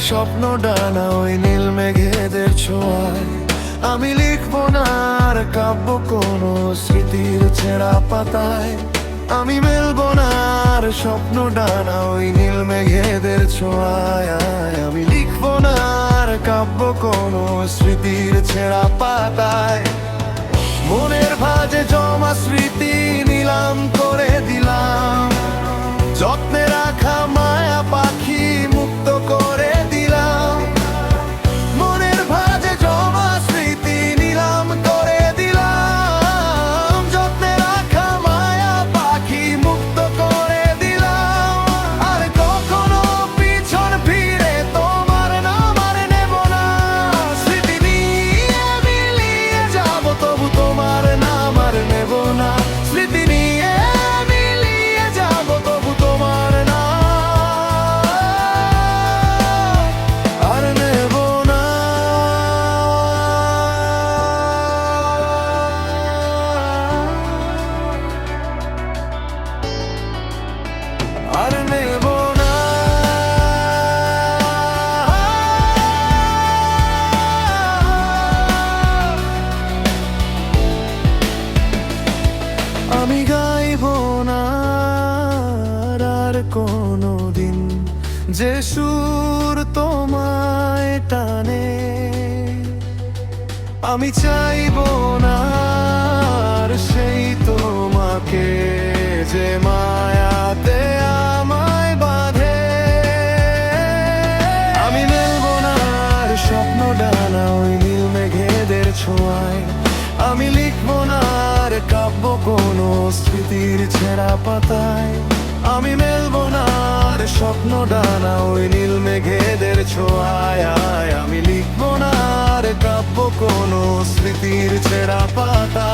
স্বপ্ন ডানা ওই নীল মেঘেদের ছোঁয়ায়। আমি লিখবো না আর কাব্য কোনো স্মৃতির ছেঁড়া পাতায়। আমি মেলবো না আর স্বপ্ন ডানা ওই নীল মেঘেদের ছোঁয়ায়। আমি লিখবো না আর কাব্য কোনো স্মৃতির ছেঁড়া পাতায়। মনের ভাঁজে জমা স্মৃতি নিলাম করে দিলাম, যত্নে রাখা মায়া পাখি মুক্ত করে দিলাম। মনের ভাঁজে জমা স্মৃতি নিলাম করে দিলাম, যত্নে রাখা মায়া পাখি মুক্ত করে দিলাম। আর কখনো পিছন ফিরে তোমার নাম আর নেব না। স্মৃতি নিয়ে মিলিয়ে যাব তবু তোমার নাম আর নেব না। স্মৃতি নিয়ে মিলিয়ে যাব তবু তোমার নাম আর নেব না। আর নেব না। আমি গাইব না আর কোনো দিন যে সুর তোমায় টানে। আমি চাইব না আর সেই তোমাকে যে মায়াতে আমায় বাঁধে। আমি মেলব না আর স্বপ্ন ডানা ওই নীল মেঘেদের ছোঁয়ায়। আমি লিখবো না আর কাব্য কোনো স্মৃতির ছেঁড়া পাতায়। আমি মেলবো না আর স্বপ্ন ডানা ওই নীল মেঘেদের ছোঁয়ায়। আমি লিখবো না আর কাব্য কোনো স্মৃতির ছেঁড়া পাতায়।